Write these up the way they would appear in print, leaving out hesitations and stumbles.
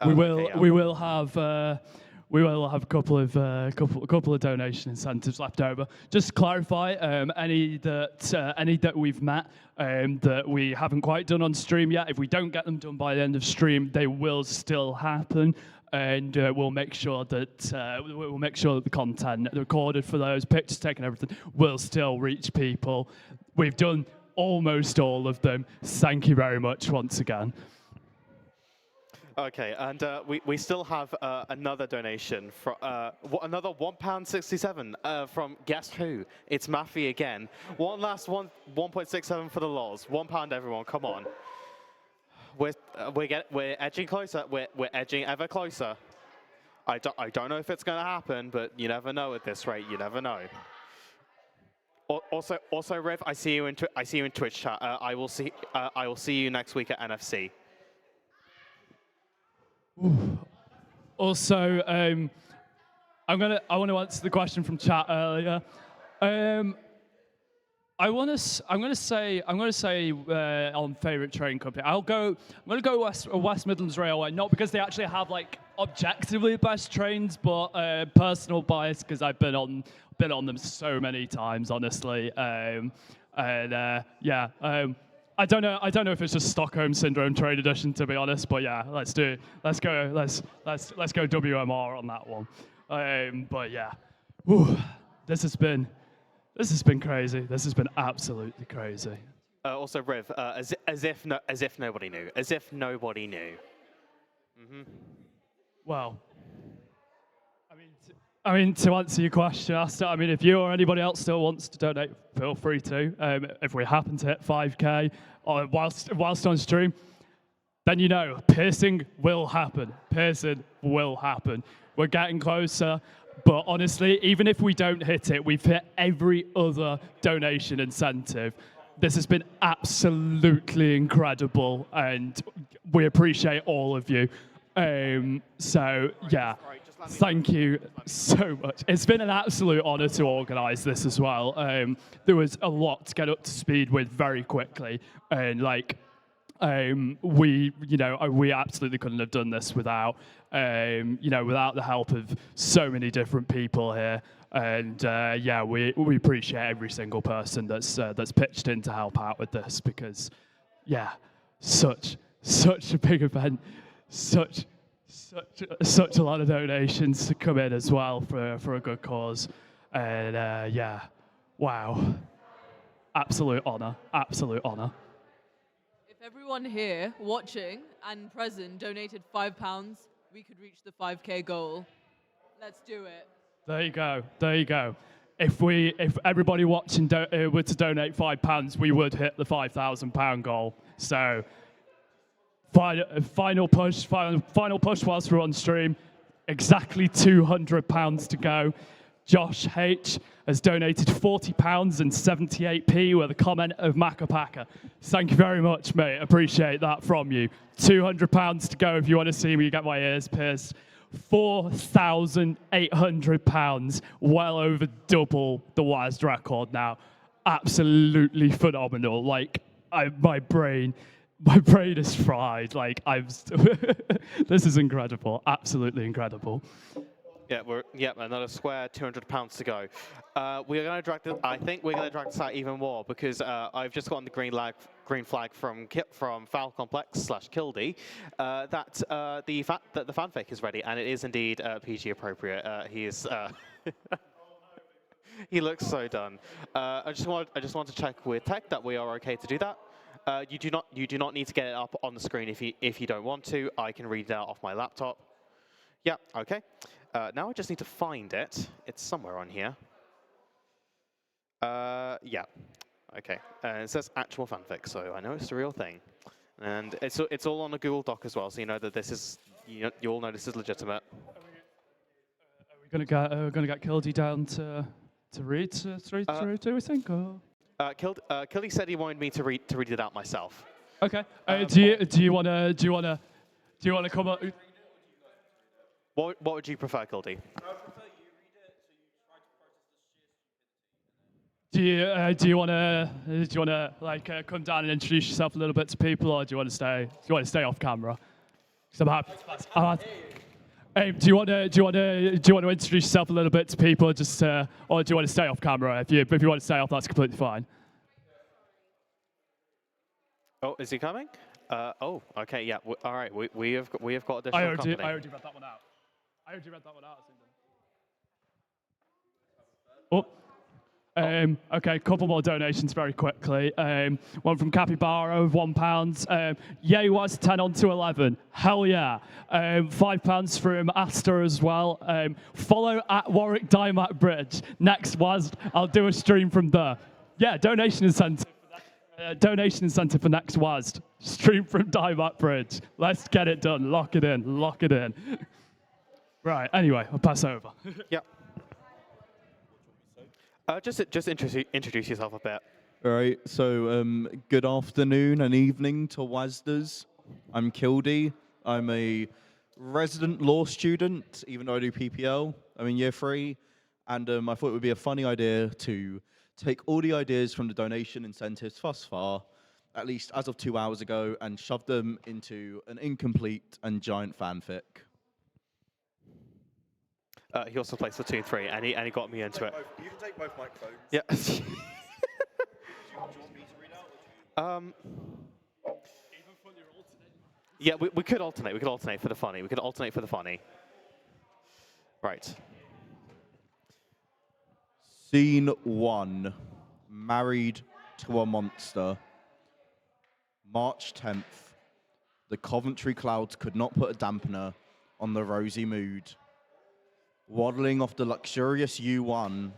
We will. Okay, yeah. We will have. We will have a couple of donation incentives left over. Just to clarify, any that we've met that we haven't quite done on stream yet. If we don't get them done by the end of stream, they will still happen, and we'll make sure that the content recorded for those pictures taken, everything will still reach people. We've done almost all of them. Thank you very much once again. Okay, and we still have another donation from another £1.67 from guess who? It's Maffy again. One last 1.67 for the lols. £1, everyone. Come on. We're edging closer. We're edging ever closer. I don't know if it's going to happen, but you never know at this rate. You never know. Also, Riv, I see you in Twitch chat. I will see you next week at NFC. Also, I want to answer the question from chat earlier. I'm gonna say on favorite train company. I'm gonna go West Midlands Railway, not because they actually have like objectively the best trains, but personal bias because I've been on them so many times, honestly. I don't know if it's just Stockholm Syndrome Train Edition, to be honest, but yeah, let's go WMR on that one. But yeah, this has been crazy. This has been absolutely crazy. Also, Riv, as if nobody knew. As if nobody knew. Mm-hmm. Well, I mean, to answer your question, Asta, I mean, if you or anybody else still wants to donate, feel free to. If we happen to hit 5K whilst on stream, then you know, piercing will happen. Piercing will happen. We're getting closer, but honestly, even if we don't hit it, we've hit every other donation incentive. This has been absolutely incredible, and we appreciate all of you. So, yeah. Thank you so much. It's been an absolute honor to organize this as well. There was a lot to get up to speed with very quickly, and we absolutely couldn't have done this without the help of so many different people here. And we appreciate every single person that's pitched in to help out with this, because such a big event, such a lot of donations to come in as well for a good cause, and wow, absolute honor. If everyone here watching and present donated £5, we could reach the 5K goal. Let's do it. There you go. If everybody watching were to donate £5, we would hit the £5,000 goal. So. Final push whilst we're on stream. Exactly £200 to go. Josh H has donated £40 and 78p with a comment of Macapaka. Thank you very much, mate. Appreciate that from you. £200 to go if you want to see me get my ears pierced. £4,800, well over double the WASD record now. Absolutely phenomenal. My brain is fried. This is incredible. Absolutely incredible. Yeah, another square £200 to go. We're going to drag this. I think we're going to drag this out even more, because I've just gotten the green flag from FalComplex/Kildy that the fanfic is ready, and it is indeed PG appropriate. He is. He looks so done. I just want to check with tech that we are okay to do that. You do not need to get it up on the screen if you don't want to. I can read it out off my laptop. Yeah, okay. Now I just need to find it. It's somewhere on here. Yeah, okay. It says actual fanfic, so I know it's the real thing, and it's all on a Google Doc as well, so you know that this is you all know this is legitimate. Are we gonna get Kildy down to read through? Do we think? Or? Kildy said he wanted me to read it out myself. Okay. Do you wanna come up? What would you prefer, Kildy? I prefer you read it, so you try to process the shit. Do you wanna come down and introduce yourself a little bit to people, or do you want to stay off camera? 'Cause I'm happy. Hey, do you want to introduce yourself a little bit to people, just or do you want to stay off camera? If you want to stay off, that's completely fine. Oh, is he coming? Oh, okay, yeah. All right, we have got additional I already company. read that one out. Oh. Okay, couple more donations very quickly. One from Capybara of £1. Yay was 10 on to 11. Hell yeah. £5 from Asta as well. Follow at Warwick Dymac Bridge. Next was I'll do a stream from there. Yeah, donation incentive. Donation incentive for next WASD. Stream from Dymac Bridge. Let's get it done. Lock it in. Lock it in. Right. Anyway, I'll pass over. Yeah. Just introduce yourself a bit. All right, so good afternoon and evening to WASDers. I'm Kildy. I'm a resident law student, even though I do PPL. I'm in year 3, and I thought it would be a funny idea to take all the ideas from the donation incentives thus far, at least as of 2 hours ago, and shove them into an incomplete and giant fanfic. He also plays Splatoon 3, and he got me into it. You can take both microphones. Yeah. Do you want me to read out? Yeah, we could alternate. We could alternate for the funny. We could alternate for the funny. Right. Scene 1. Married to a monster. March 10th. The Coventry clouds could not put a dampener on the rosy mood. Waddling off the luxurious U1,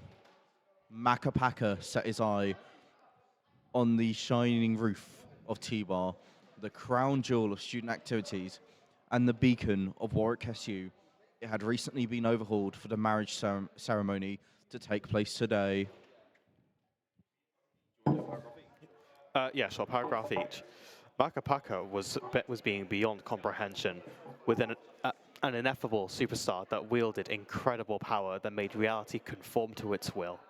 Macapaka set his eye on the shining roof of T-Bar, the crown jewel of student activities, and the beacon of Warwick SU. It had recently been overhauled for the marriage ceremony to take place today. Yeah, sure, paragraph each. Macapaka was being beyond comprehension with an ineffable superstar that wielded incredible power that made reality conform to its will.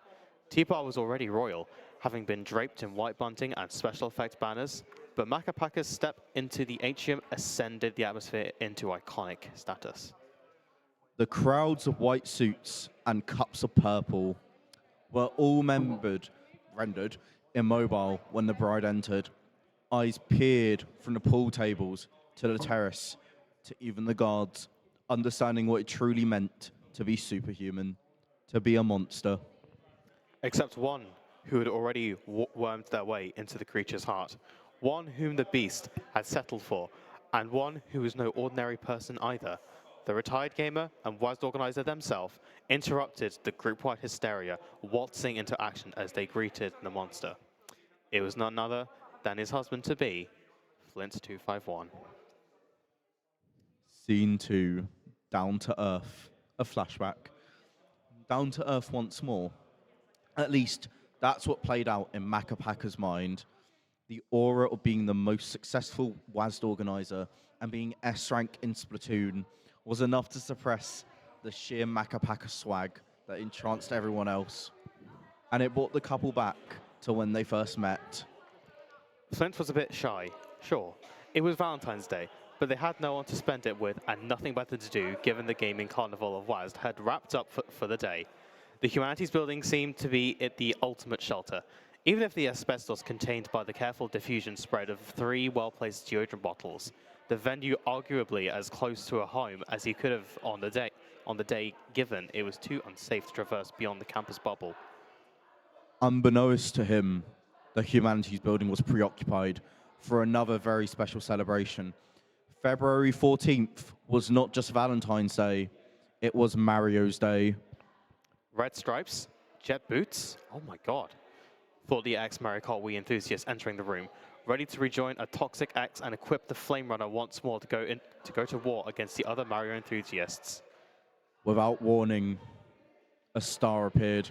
T-Bar was already royal, having been draped in white bunting and special effects banners, but Macapaka's step into the atrium ascended the atmosphere into iconic status. The crowds of white suits and cups of purple were all rendered immobile when the bride entered. Eyes peered from the pool tables to the terrace to even the guards, understanding what it truly meant to be superhuman, to be a monster. Except one who had already wormed their way into the creature's heart, one whom the beast had settled for, and one who was no ordinary person either. The retired gamer and WASD organizer themselves interrupted the group-wide hysteria, waltzing into action as they greeted the monster. It was none other than his husband-to-be, Flint251. Scene 2, Down to Earth, a flashback. Down to Earth once more. At least, that's what played out in Macapaka's mind. The aura of being the most successful WASD organizer and being S-rank in Splatoon was enough to suppress the sheer Macapaka swag that entranced everyone else. And it brought the couple back to when they first met. Flint was a bit shy, sure. It was Valentine's Day, but they had no one to spend it with and nothing better to do given the gaming carnival of WASD had wrapped up for the day. The Humanities building seemed to be the ultimate shelter, even if the asbestos contained by the careful diffusion spread of 3 well-placed deodorant bottles. The venue arguably as close to a home as he could have on the day given it was too unsafe to traverse beyond the campus bubble. Unbeknownst to him, the Humanities building was preoccupied for another very special celebration. February 14th was not just Valentine's Day, it was Mario's Day. Red stripes? Jet boots? Oh my god. Thought the ex-Mario Kart Wii enthusiast entering the room, ready to rejoin a toxic ex and equip the Flame Runner once more to go to war against the other Mario enthusiasts. Without warning, a star appeared.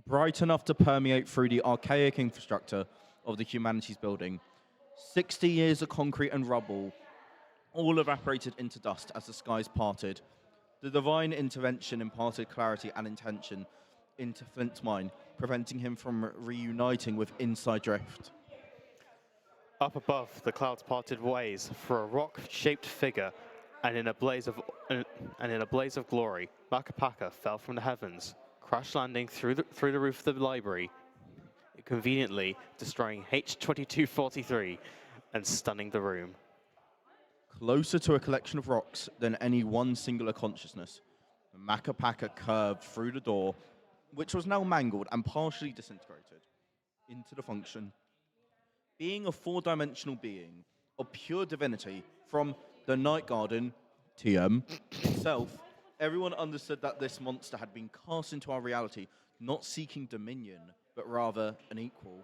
Bright enough to permeate through the archaic infrastructure of the Humanities building. 60 years of concrete and rubble all evaporated into dust as the skies parted. The divine intervention imparted clarity and intention into Flint's mind, preventing him from reuniting with Inside Drift. Up above, the clouds parted ways for a rock-shaped figure, and in a blaze of glory, Makapaka fell from the heavens, crash landing through the roof of the library, conveniently destroying H2243 and stunning the room. Closer to a collection of rocks than any one singular consciousness, Makapaka curved through the door, which was now mangled and partially disintegrated, into the function. Being a four-dimensional being of pure divinity from the Night Garden, TM, itself, everyone understood that this monster had been cast into our reality, not seeking dominion, but rather an equal.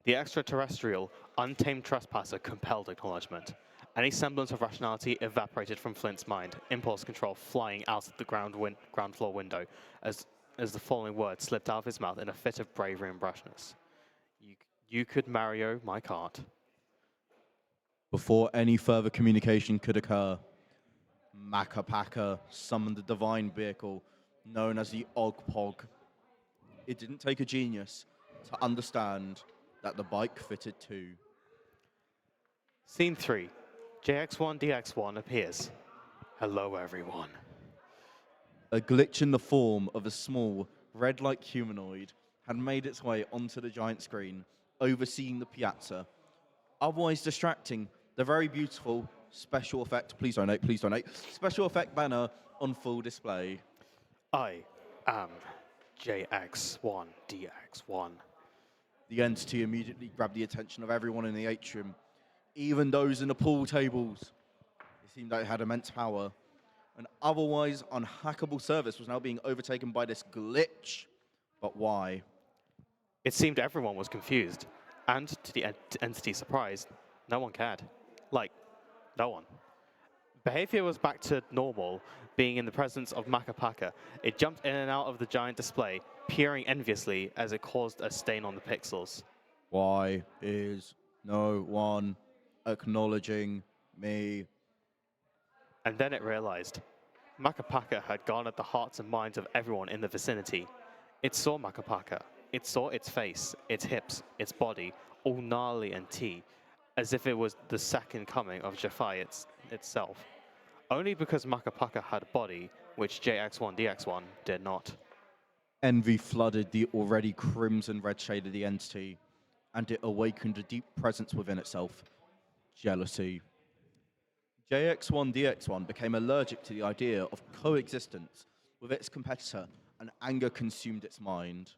The extraterrestrial, untamed trespasser compelled acknowledgement. Any semblance of rationality evaporated from Flint's mind, impulse control flying out of the ground floor window as the following words slipped out of his mouth in a fit of bravery and brashness. You could Mario my cart. Before any further communication could occur, Makapaka summoned the divine vehicle known as the Ogpog. It didn't take a genius to understand that the bike fitted too. Scene 3. JX1DX1 appears. Hello, everyone. A glitch in the form of a small, red-like humanoid had made its way onto the giant screen, overseeing the piazza, otherwise distracting the very beautiful special effect, please donate, special effect banner on full display. I am JX1DX1. The entity immediately grabbed the attention of everyone in the atrium, even those in the pool tables. It seemed like it had immense power. An otherwise unhackable service was now being overtaken by this glitch. But why? It seemed everyone was confused, and to the entity's surprise, no one cared. Like, no one. Behavior was back to normal, being in the presence of Makapaka. It jumped in and out of the giant display, peering enviously as it caused a stain on the pixels. Why is no one acknowledging me? And then it realized. Makapaka had garnered the hearts and minds of everyone in the vicinity. It saw Makapaka. It saw its face, its hips, its body, all gnarly and tea, as if it was the second coming of Jafai itself. Only because Makapaka had a body, which JX1DX1 did not. Envy flooded the already crimson red shade of the entity, and it awakened a deep presence within itself, jealousy. JX1DX1 became allergic to the idea of coexistence with its competitor, and anger consumed its mind.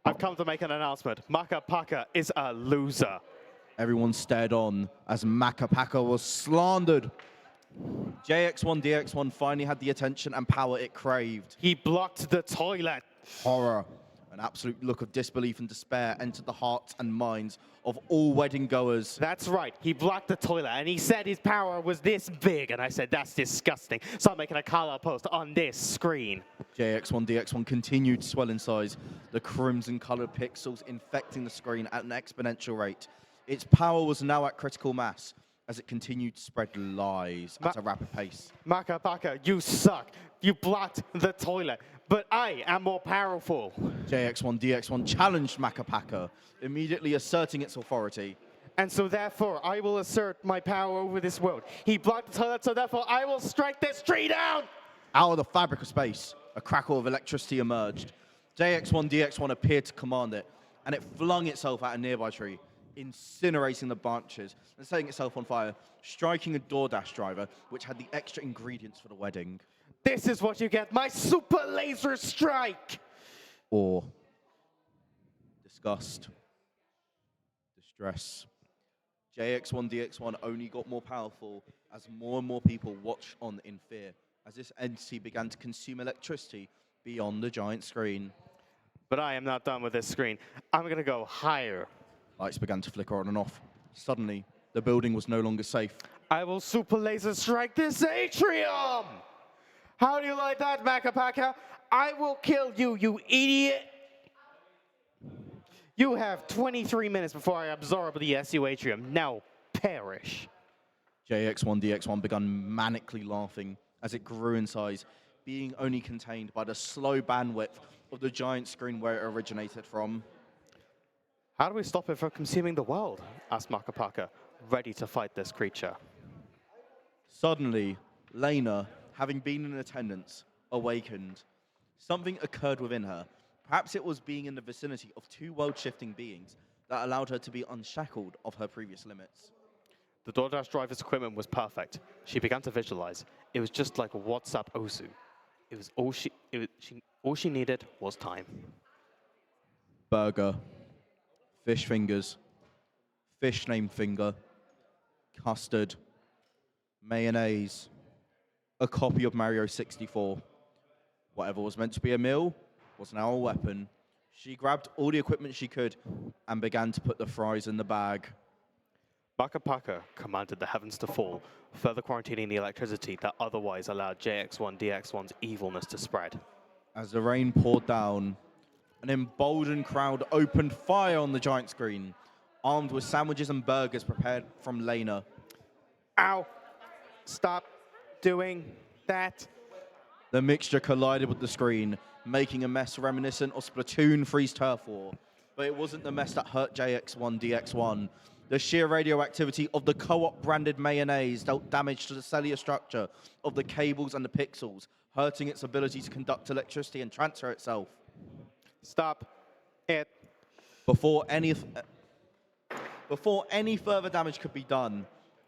I've come to make an announcement. Makapaka is a loser. Everyone stared on as Makapaka was slandered. JX1DX1 finally had the attention and power it craved. He blocked the toilet. Horror, an absolute look of disbelief and despair entered the hearts and minds of all wedding goers. That's right. He blocked the toilet, and he said his power was this big. And I said, that's disgusting. So I'm making a call-out post on this screen. JX1DX1 continued to swell in size, the crimson-colored pixels infecting the screen at an exponential rate. Its power was now at critical mass as it continued to spread lies at a rapid pace. Makapaka, you suck. You blocked the toilet, but I am more powerful. JX1DX1 challenged Makapaka, immediately asserting its authority. And so therefore, I will assert my power over this world. He blocked the toilet, so therefore I will strike this tree down! Out of the fabric of space, a crackle of electricity emerged. JX1DX1 appeared to command it, and it flung itself at a nearby tree, incinerating the branches and setting itself on fire, striking a DoorDash driver, which had the extra ingredients for the wedding. This is what you get, my super laser strike! Awe, disgust, distress. JX1DX1 only got more powerful as more and more people watched on in fear, as this entity began to consume electricity beyond the giant screen. But I am not done with this screen. I'm gonna go higher. Lights began to flicker on and off. Suddenly, the building was no longer safe. I will super laser strike this atrium! How do you like that, Makapaka? I will kill you, you idiot! You have 23 minutes before I absorb the SU atrium. Now perish. JX1DX1 began manically laughing as it grew in size, being only contained by the slow bandwidth of the giant screen where it originated from. How do we stop it from consuming the world? Asked Makapaka, ready to fight this creature. Suddenly, Lena, having been in attendance, awakened. Something occurred within her. Perhaps it was being in the vicinity of two world-shifting beings that allowed her to be unshackled of her previous limits. The DoorDash driver's equipment was perfect. She began to visualize. It was just like a WhatsApp Osu. It was all she needed was time. Burger, fish fingers, fish named Finger, custard, mayonnaise, a copy of Mario 64. Whatever was meant to be a meal was now a weapon. She grabbed all the equipment she could and began to put the fries in the bag. Makapaka commanded the heavens to fall, further quarantining the electricity that otherwise allowed JX1-DX1's evilness to spread. As the rain poured down, an emboldened crowd opened fire on the giant screen, armed with sandwiches and burgers prepared from Lena. Ow! Stop doing that. The mixture collided with the screen, making a mess reminiscent of Splatoon 3's Turf War. But it wasn't the mess that hurt JX1-DX1. The sheer radioactivity of the co-op branded mayonnaise dealt damage to the cellular structure of the cables and the pixels, hurting its ability to conduct electricity and transfer itself. Stop it. Before any further damage could be done,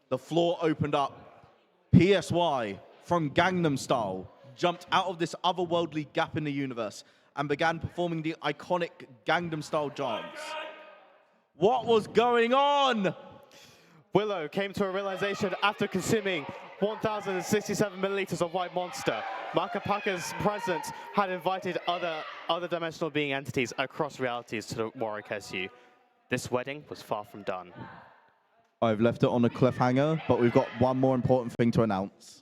the floor opened up. PSY, from Gangnam Style, jumped out of this otherworldly gap in the universe and began performing the iconic Gangnam Style dance. What was going on? Willow came to a realization after consuming 1,067 milliliters of White Monster. Makapaka's presence had invited other dimensional being entities across realities to the Warwick SU. This wedding was far from done. I've left it on a cliffhanger, but we've got one more important thing to announce.